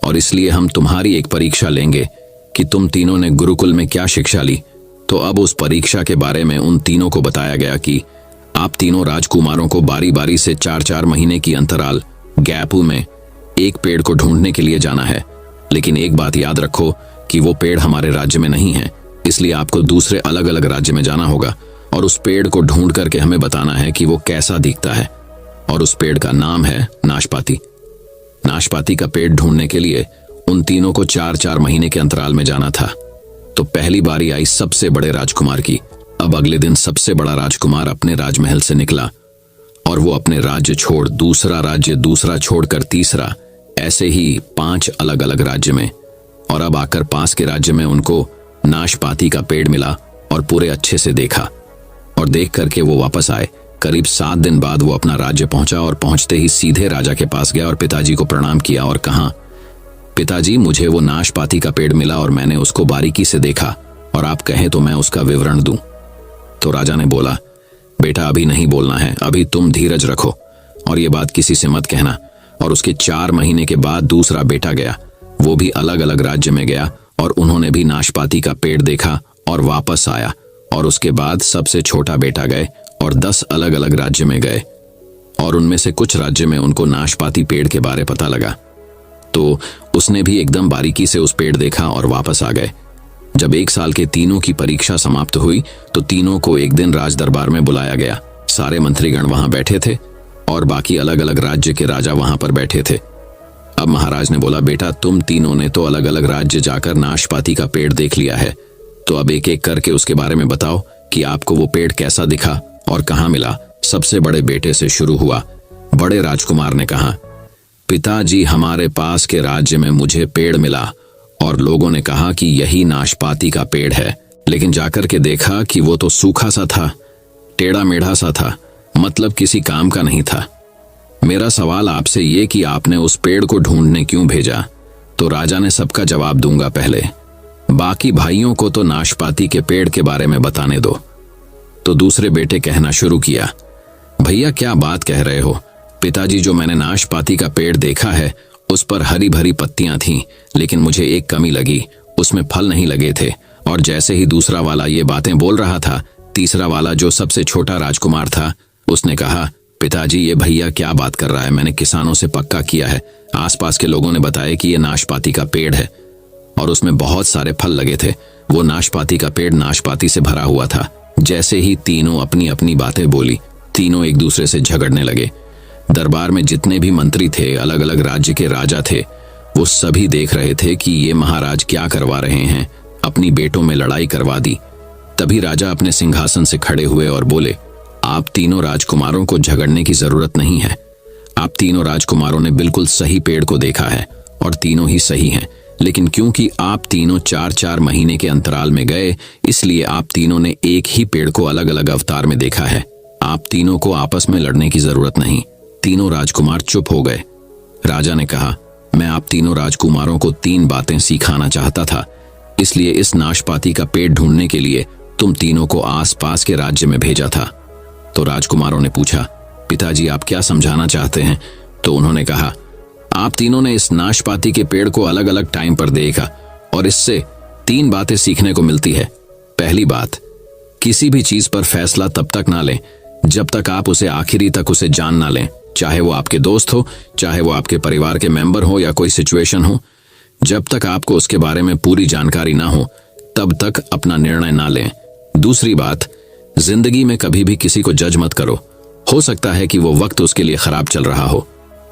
और इसलिए हम तुम्हारी एक परीक्षा लेंगे कि तुम तीनों ने गुरुकुल में क्या शिक्षा ली। तो अब उस परीक्षा के बारे में उन तीनों को बताया गया कि आप तीनों राजकुमारों को बारी बारी से 4-4 महीने की अंतराल गैप में एक पेड़ को ढूंढने के लिए जाना है। लेकिन एक बात याद रखो कि वो पेड़ हमारे राज्य में नहीं है, इसलिए आपको दूसरे अलग अलग राज्य में जाना होगा और उस पेड़ को ढूंढ करके हमें बताना है कि वो कैसा दिखता है। और उस पेड़ का नाम है नाशपाती। नाशपाती का पेड़ ढूंढने के लिए उन तीनों को 4-4 महीने के अंतराल में जाना था। तो पहली बारी आई सबसे बड़े राजकुमार की। अब अगले दिन सबसे बड़ा राजकुमार अपने राजमहल से निकला और वो अपने राज्य छोड़ दूसरा राज्य, दूसरा छोड़कर तीसरा, ऐसे ही 5 अलग अलग राज्य में, और अब आकर पास के राज्य में उनको नाशपाती का पेड़ मिला और पूरे अच्छे से देखा। और देख करके वो वापस आए। करीब 7 दिन बाद वो अपना राज्य पहुंचा और पहुंचते ही सीधे राजा के पास गया और पिताजी को प्रणाम किया और कहा, पिताजी, मुझे वो नाशपाती का पेड़ मिला और मैंने उसको बारीकी से देखा, और आप कहें तो मैं उसका विवरण दूं। तो राजा ने बोला, बेटा अभी नहीं बोलना है, अभी तुम धीरज रखो और ये बात किसी से मत कहना। और उसके 4 महीने के बाद दूसरा बेटा गया, वो भी अलग अलग राज्य में गया और उन्होंने भी नाशपाती का पेड़ देखा और वापस आया। और उसके बाद सबसे छोटा बेटा गए और 10 अलग अलग राज्य में गए, और उनमें से कुछ राज्य में उनको नाशपाती पेड़ के बारे पता लगा, तो उसने भी एकदम बारीकी से उस पेड़ देखा और वापस आ गए। जब 1 साल के तीनों की परीक्षा समाप्त हुई तो तीनों को एक दिन राज दरबार में बुलाया गया। सारे मंत्रीगण वहां बैठे थे और बाकी अलग अलग राज्य के राजा वहां पर बैठे थे। अब महाराज ने बोला, बेटा तुम तीनों ने तो अलग अलग राज्य जाकर नाशपाती का पेड़ देख लिया है, तो अब एक एक करके उसके बारे में बताओ कि आपको वो पेड़ कैसा दिखा और कहाँ मिला। सबसे बड़े बेटे से शुरू हुआ। बड़े राजकुमार ने कहा, पिताजी, हमारे पास के राज्य में मुझे पेड़ मिला और लोगों ने कहा कि यही नाशपाती का पेड़ है, लेकिन जाकर के देखा कि वो तो सूखा सा था, टेढ़ा मेढ़ा सा था, मतलब किसी काम का नहीं था। मेरा सवाल आपसे ये कि आपने उस पेड़ को ढूंढने क्यों भेजा? तो राजा ने सबका जवाब दूंगा, पहले बाकी भाइयों को तो नाशपाती के पेड़ के बारे में बताने दो। तो दूसरे बेटे कहना शुरू किया, भैया क्या बात कह रहे हो पिताजी, जो मैंने नाशपाती का पेड़ देखा है उस पर हरी भरी पत्तियां थीं, लेकिन मुझे एक कमी लगी, उसमें फल नहीं लगे थे। और जैसे ही दूसरा वाला ये बातें बोल रहा था, तीसरा वाला जो सबसे छोटा राजकुमार था उसने कहा, पिताजी ये भैया क्या बात कर रहा है, मैंने किसानों से पक्का किया है, आसपास के लोगों ने बताया कि ये नाशपाती का पेड़ है और उसमें बहुत सारे फल लगे थे। वो नाशपाती का पेड़ नाशपाती से भरा हुआ था। जैसे ही तीनों अपनी अपनी बातें बोली, तीनों एक दूसरे से झगड़ने लगे। दरबार में जितने भी मंत्री थे, अलग अलग राज्य के राजा थे, वो सभी देख रहे थे कि ये महाराज क्या करवा रहे हैं, अपनी बेटों में लड़ाई करवा दी। तभी राजा अपने सिंहासन से खड़े हुए और बोले, आप तीनों राजकुमारों को झगड़ने की जरूरत नहीं है। आप तीनों राजकुमारों ने बिल्कुल सही पेड़ को देखा है और तीनों ही सही हैं, लेकिन क्योंकि आप तीनों 4-4 महीने के अंतराल में गए, इसलिए आप तीनों ने एक ही पेड़ को अलग अलग अवतार में देखा है। आप तीनों को आपस में लड़ने की जरूरत नहीं। तीनों राजकुमार चुप हो गए। राजा ने कहा, मैं आप तीनों राजकुमारों को 3 बातें सिखाना चाहता था, इसलिए इस नाशपाती का पेड़ ढूंढने के लिए तुम तीनों को आसपास के राज्य में भेजा था। तो राजकुमारों ने पूछा, पिताजी आप क्या समझाना चाहते हैं? तो उन्होंने कहा, आप तीनों ने इस नाशपाती के पेड़ को अलग अलग टाइम पर देखा और इससे 3 बातें सीखने को मिलती है। पहली बात, किसी भी चीज पर फैसला तब तक ना लें जब तक आप उसे आखिरी तक उसे जान ना लें, चाहे वो आपके दोस्त हो, चाहे वो आपके परिवार के मेंबर हो या कोई सिचुएशन हो। जब तक आपको उसके बारे में पूरी जानकारी ना हो तब तक अपना निर्णय ना लें। दूसरी बात, जिंदगी में कभी भी किसी को जज मत करो। हो सकता है कि वो वक्त उसके लिए खराब चल रहा हो,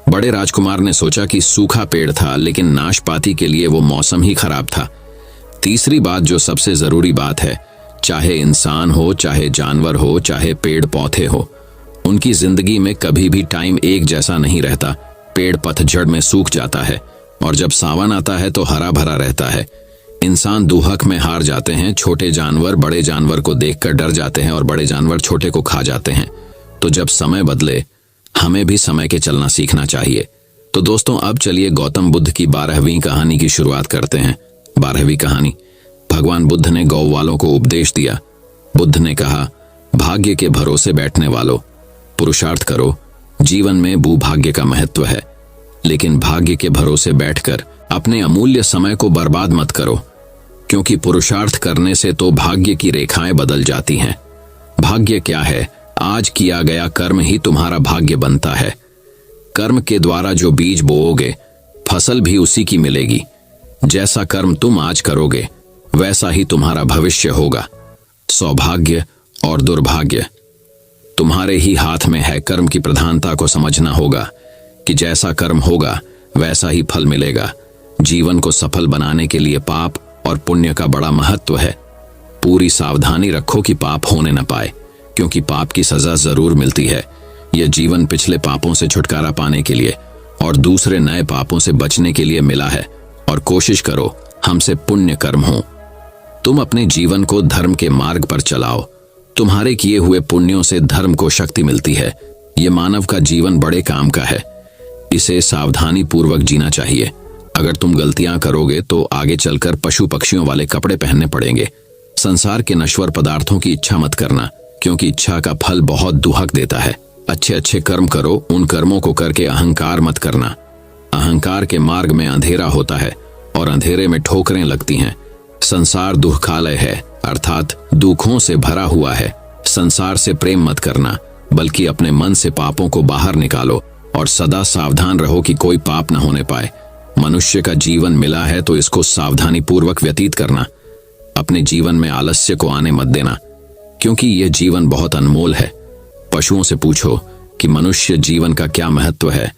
बड़े राजकुमार ने सोचा कि सूखा पेड़ था, लेकिन नाशपाती के लिए वो मौसम ही खराब था। तीसरी बात, जो सबसे जरूरी बात है, चाहे इंसान हो, चाहे जानवर हो, चाहे पेड़ पौधे हो, उनकी जिंदगी में कभी भी टाइम एक जैसा नहीं रहता। पेड़ पतझड़ में सूख जाता है और जब सावन आता है तो हरा भरा रहता है। इंसान दुहक में हार जाते हैं, छोटे जानवर बड़े जानवर को देखकर डर जाते हैं और बड़े जानवर छोटे को खा जाते हैं। तो जब समय बदले, हमें भी समय के चलना सीखना चाहिए। तो दोस्तों, अब चलिए गौतम बुद्ध की 12वीं कहानी की शुरुआत करते हैं। 12वीं कहानी। भगवान बुद्ध ने गौ वालों को उपदेश दिया। बुद्ध ने कहा, भाग्य के भरोसे बैठने वालों, पुरुषार्थ करो। जीवन में भूभाग्य का महत्व है, लेकिन भाग्य के भरोसे बैठकर अपने अमूल्य समय को बर्बाद मत करो, क्योंकि पुरुषार्थ करने से तो भाग्य की रेखाएं बदल जाती हैं। भाग्य क्या है? आज किया गया कर्म ही तुम्हारा भाग्य बनता है। कर्म के द्वारा जो बीज बोओगे, फसल भी उसी की मिलेगी। जैसा कर्म तुम आज करोगे, वैसा ही तुम्हारा भविष्य होगा। सौभाग्य और दुर्भाग्य तुम्हारे ही हाथ में है। कर्म की प्रधानता को समझना होगा कि जैसा कर्म होगा वैसा ही फल मिलेगा। जीवन को सफल बनाने के लिए पाप और पुण्य का बड़ा महत्व है। पूरी सावधानी रखो कि पाप होने न पाए, क्योंकि पाप की सजा जरूर मिलती है। यह जीवन पिछले पापों से छुटकारा पाने के लिए और दूसरे नए पापों से बचने के लिए मिला है। और कोशिश करो हमसे पुण्य कर्म हो। तुम अपने जीवन को धर्म के मार्ग पर चलाओ। तुम्हारे किए हुए पुण्यों से धर्म को शक्ति मिलती है। ये मानव का जीवन बड़े काम का है। इसे सावधानी पूर्वक जीना चाहिए। अगर तुम गलतियां करोगे तो आगे चलकर पशु पक्षियों वाले कपड़े पहनने पड़ेंगे। संसार के नश्वर पदार्थों की इच्छा मत करना, क्योंकि इच्छा का फल बहुत दुहक देता है। अच्छे अच्छे कर्म करो। उन कर्मों को करके अहंकार मत करना। अहंकार के मार्ग में अंधेरा होता है और अंधेरे में ठोकरें लगती हैं। संसार दुखालय है, अर्थात दुखों से भरा हुआ है। संसार से प्रेम मत करना, बल्कि अपने मन से पापों को बाहर निकालो और सदा सावधान रहो कि कोई पाप न होने पाए। मनुष्य का जीवन मिला है तो इसको सावधानी पूर्वक व्यतीत करना। अपने जीवन में आलस्य को आने मत देना, क्योंकि यह जीवन बहुत अनमोल है। पशुओं से पूछो कि मनुष्य जीवन का क्या महत्व है।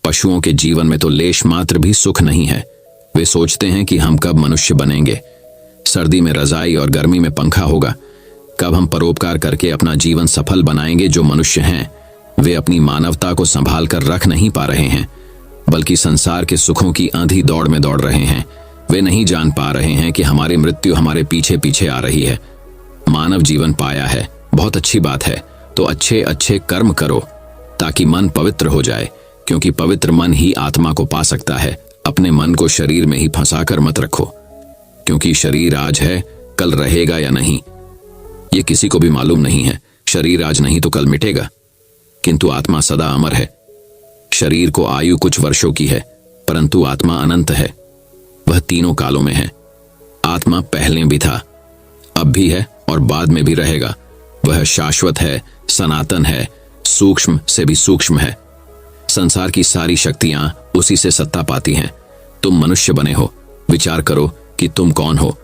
पशुओं के जीवन में तो लेश मात्र भी सुख नहीं है। वे सोचते हैं कि हम कब मनुष्य बनेंगे, सर्दी में रजाई और गर्मी में पंखा होगा, कब हम परोपकार करके अपना जीवन सफल बनाएंगे। जो मनुष्य हैं, वे अपनी मानवता को संभाल कर रख नहीं पा रहे हैं, बल्कि संसार के सुखों की आंधी दौड़ में दौड़ रहे हैं। वे नहीं जान पा रहे हैं कि हमारी मृत्यु हमारे पीछे पीछे आ रही है। मानव जीवन पाया है, बहुत अच्छी बात है, तो अच्छे अच्छे कर्म करो ताकि मन पवित्र हो जाए, क्योंकि पवित्र मन ही आत्मा को पा सकता है। अपने मन को शरीर में ही फंसाकर मत रखो, क्योंकि शरीर आज है, कल रहेगा या नहीं ये किसी को भी मालूम नहीं है। शरीर आज नहीं तो कल मिटेगा, किंतु आत्मा सदा अमर है। शरीर को आयु कुछ वर्षों की है, परंतु आत्मा अनंत है। वह तीनों कालों में है। आत्मा पहले भी था, अब भी है और बाद में भी रहेगा। वह शाश्वत है, सनातन है, सूक्ष्म से भी सूक्ष्म है। संसार की सारी शक्तियां उसी से सत्ता पाती हैं। तुम मनुष्य बने हो, विचार करो कि तुम कौन हो।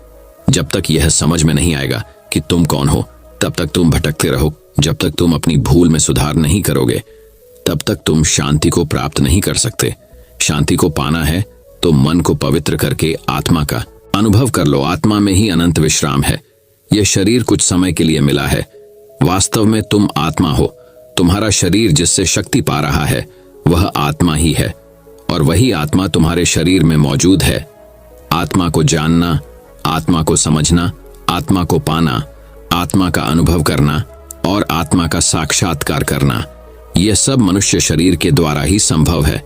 जब तक यह समझ में नहीं आएगा कि तुम कौन हो, तब तक तुम भटकते रहो। जब तक तुम अपनी भूल में सुधार नहीं करोगे, तब तक तुम शांति को प्राप्त नहीं कर सकते। शांति को पाना है तो मन को पवित्र करके आत्मा का अनुभव कर लो। आत्मा में ही अनंत विश्राम है। यह शरीर कुछ समय के लिए मिला है, वास्तव में तुम आत्मा हो। तुम्हारा शरीर जिससे शक्ति पा रहा है वह आत्मा ही है, और वही आत्मा तुम्हारे शरीर में मौजूद है। आत्मा को जानना, आत्मा को समझना, आत्मा को पाना, आत्मा का अनुभव करना और आत्मा का साक्षात्कार करना, यह सब मनुष्य शरीर के द्वारा ही संभव है।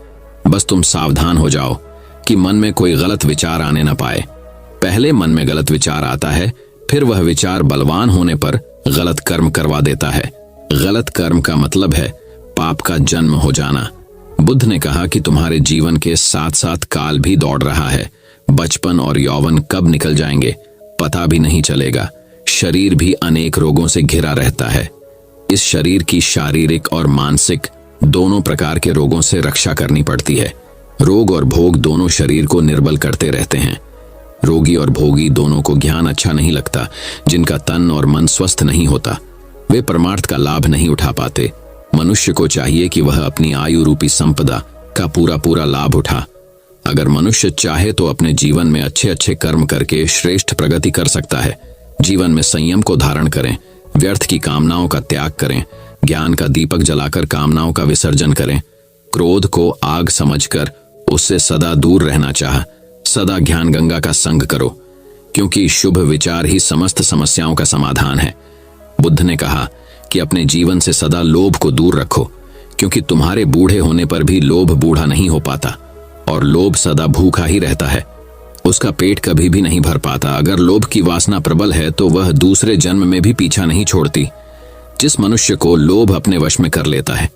बस तुम सावधान हो जाओ कि मन में कोई गलत विचार आने न पाए। पहले मन में गलत विचार आता है, फिर वह विचार बलवान होने पर गलत कर्म करवा देता है। गलत कर्म का मतलब है पाप का जन्म हो जाना। बुद्ध ने कहा कि तुम्हारे जीवन के साथ साथ काल भी दौड़ रहा है। बचपन और यौवन कब निकल जाएंगे पता भी नहीं चलेगा। शरीर भी अनेक रोगों से घिरा रहता है। इस शरीर की शारीरिक और मानसिक दोनों प्रकार के रोगों से रक्षा करनी पड़ती है। रोग और भोग दोनों शरीर को निर्बल करते रहते हैं। रोगी और भोगी दोनों को ज्ञान अच्छा नहीं लगता। जिनका तन और मन स्वस्थ नहीं होता वे परमार्थ का लाभ नहीं उठा पाते। मनुष्य को चाहिए कि वह अपनी आयु रूपी संपदा का पूरा पूरा लाभ उठा। अगर मनुष्य चाहे तो अपने जीवन में अच्छे अच्छे कर्म करके श्रेष्ठ प्रगति कर सकता है। जीवन में संयम को धारण करें, व्यर्थ की कामनाओं का त्याग करें, ज्ञान का दीपक जलाकर कामनाओं का विसर्जन करें, क्रोध को आग समझकर उससे सदा दूर रहना चाह, सदा ज्ञान गंगा का संग करो, क्योंकि शुभ विचार ही समस्त समस्याओं का समाधान है। बुद्ध ने कहा कि अपने जीवन से सदा लोभ को दूर रखो, क्योंकि तुम्हारे बूढ़े होने पर भी लोभ बूढ़ा नहीं हो पाता और लोभ सदा भूखा ही रहता है। उसका पेट कभी भी नहीं भर पाता। अगर लोभ की वासना प्रबल है तो वह दूसरे जन्म में भी पीछा नहीं छोड़ती। जिस मनुष्य को लोभ अपने वश में कर लेता है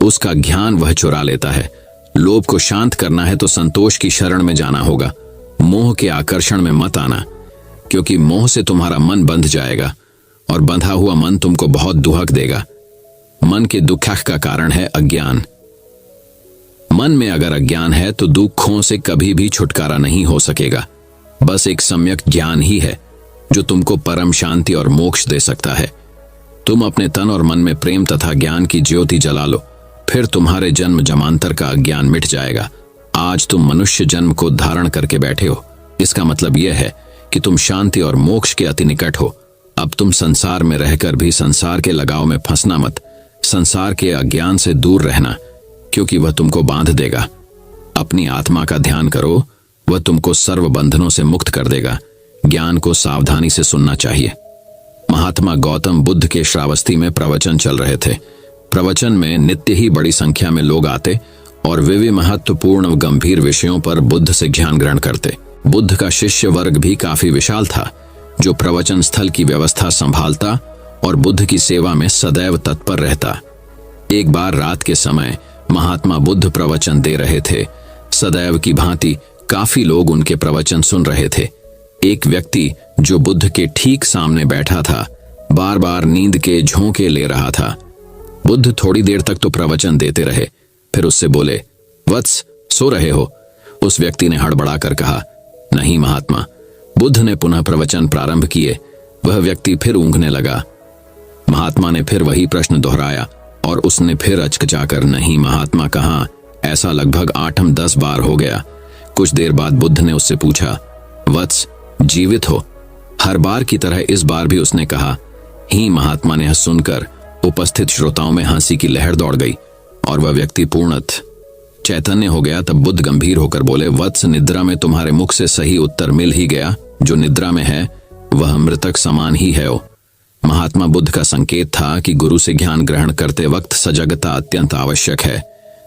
उसका ज्ञान वह चुरा लेता है। लोभ को शांत करना है तो संतोष की शरण में जाना होगा। मोह के आकर्षण में मत आना, क्योंकि मोह से तुम्हारा मन बंध जाएगा और बंधा हुआ मन तुमको बहुत दुहक देगा। मन के दुख का कारण है अज्ञान। मन में अगर अज्ञान है तो दुखों से कभी भी छुटकारा नहीं हो सकेगा। बस एक सम्यक ज्ञान ही है जो तुमको परम शांति और मोक्ष दे सकता है। तुम अपने तन और मन में प्रेम तथा ज्ञान की ज्योति जला लो, फिर तुम्हारे जन्म जमांतर का अज्ञान मिट जाएगा। आज तुम मनुष्य जन्म को धारण करके बैठे हो, इसका मतलब यह है कि तुम शांति और मोक्ष के अति निकट हो। अब तुम संसार में रहकर भी संसार के लगाव में फंसना मत। संसार के अज्ञान से दूर रहना, क्योंकि वह तुमको बांध देगा। अपनी आत्मा का ध्यान करो, वह तुमको सर्व बंधनों से मुक्त कर देगा। ज्ञान को सावधानी से सुनना चाहिए। महात्मा गौतम बुद्ध के श्रावस्ती में प्रवचन चल रहे थे। प्रवचन में नित्य ही बड़ी संख्या में लोग आते और वे महत्वपूर्ण व गंभीर विषयों पर बुद्ध से ज्ञान ग्रहण करते। बुद्ध का शिष्य वर्ग भी काफी विशाल था, जो प्रवचन स्थल की व्यवस्था संभालता और बुद्ध की सेवा में सदैव तत्पर रहता। एक बार रात के समय महात्मा बुद्ध प्रवचन दे रहे थे। सदैव की भांति काफी लोग उनके प्रवचन सुन रहे थे। एक व्यक्ति जो बुद्ध के ठीक सामने बैठा था बार बार नींद के झोंके ले रहा था। बुद्ध थोड़ी देर तक तो प्रवचन देते रहे, फिर उससे बोले, वत्स, सो रहे हो? उस व्यक्ति ने हड़बड़ाकर कहा, नहीं महात्मा। बुद्ध ने पुनः प्रवचन प्रारंभ किए। वह व्यक्ति फिर ऊँघने लगा। महात्मा ने फिर वही प्रश्न दोहराया और उसने फिर अचकचाकर, नहीं महात्मा, कहाँ? ऐसा लगभग 8-10 बार हो गया। कुछ देर बाद बुद्ध ने उससे पूछा, वत्स, जीवित हो? हर बार की तरह इस बार भी उसने कहा, ही। महात्मा ने सुनकर उपस्थित श्रोताओं में हंसी की लहर दौड़ गई और वह व्यक्ति पूर्णतः चैतन्य हो गया। तब बुद्ध गंभीर होकर बोले, वत्स, निद्रा में तुम्हारे मुख से सही उत्तर मिल ही गया। जो निद्रा में है वह मृतक समान ही है। महात्मा बुद्ध का संकेत था कि गुरु से ज्ञान ग्रहण करते वक्त सजगता अत्यंत आवश्यक है।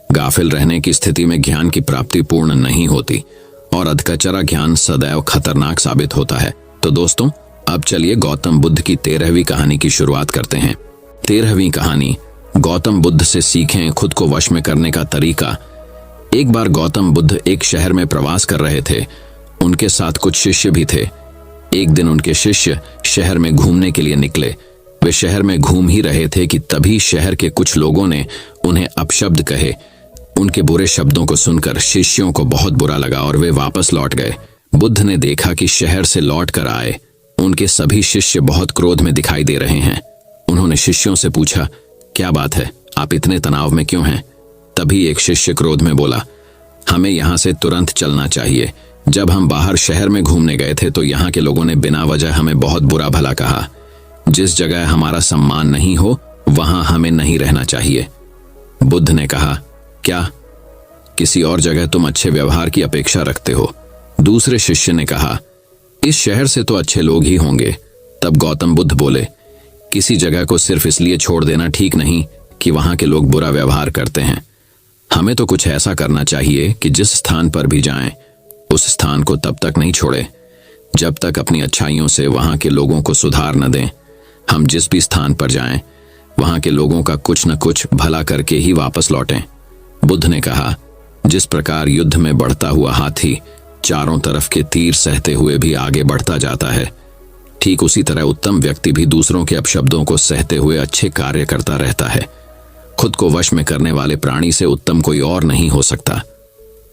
गाफिल रहने की स्थिति में ज्ञान की प्राप्ति पूर्ण नहीं होती और अधकचरा ज्ञान सदैव खतरनाक साबित होता है। तो दोस्तों, अब चलिए गौतम बुद्ध की 13वीं कहानी की शुरुआत करते हैं। 13वीं कहानी, गौतम बुद्ध से सीखें खुद को वश में करने का तरीका। एक बार गौतम बुद्ध एक शहर में प्रवास कर रहे थे। उनके साथ कुछ शिष्य भी थे। एक दिन उनके शिष्य शहर में घूमने के लिए निकले। वे शहर में घूम ही रहे थे कि तभी शहर के कुछ लोगों ने उन्हें अपशब्द कहे। उनके बुरे शब्दों को सुनकर शिष्यों को बहुत बुरा लगा और वे वापस लौट गए। बुद्ध ने देखा कि शहर से लौट कर आए उनके सभी शिष्य बहुत क्रोध में दिखाई दे रहे हैं। उन्होंने शिष्यों से पूछा, क्या बात है, आप इतने तनाव में क्यों हैं? तभी एक शिष्य क्रोध में बोला, हमें यहाँ से तुरंत चलना चाहिए। जब हम बाहर शहर में घूमने गए थे तो यहाँ के लोगों ने बिना वजह हमें बहुत बुरा भला कहा। जिस जगह हमारा सम्मान नहीं हो वहां हमें नहीं रहना चाहिए। बुद्ध ने कहा, क्या किसी और जगह तुम अच्छे व्यवहार की अपेक्षा रखते हो? दूसरे शिष्य ने कहा, इस शहर से तो अच्छे लोग ही होंगे। तब गौतम बुद्ध बोले, किसी जगह को सिर्फ इसलिए छोड़ देना ठीक नहीं कि वहां के लोग बुरा व्यवहार करते हैं। हमें तो कुछ ऐसा करना चाहिए कि जिस स्थान पर भी जाएं उस स्थान को तब तक नहीं छोड़े जब तक अपनी अच्छाइयों से वहां के लोगों को सुधार न दें। हम जिस भी स्थान पर जाएं वहां के लोगों का कुछ न कुछ भला करके ही वापस लौटें। बुद्ध ने कहा, जिस प्रकार युद्ध में बढ़ता हुआ हाथी चारों तरफ के तीर सहते हुए भी आगे बढ़ता जाता है, ठीक उसी तरह उत्तम व्यक्ति भी दूसरों के अपशब्दों को सहते हुए अच्छे कार्य करता रहता है। खुद को वश में करने वाले प्राणी से उत्तम कोई और नहीं हो सकता।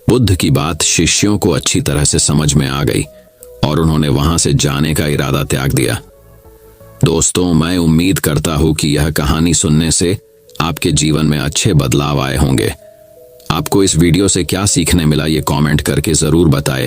बुद्ध की बात शिष्यों को अच्छी तरह से समझ में आ गई और उन्होंने वहां से जाने का इरादा त्याग दिया। दोस्तों, मैं उम्मीद करता हूं कि यह कहानी सुनने से आपके जीवन में अच्छे बदलाव आए होंगे। आपको इस वीडियो से क्या सीखने मिला ये कमेंट करके जरूर बताएं।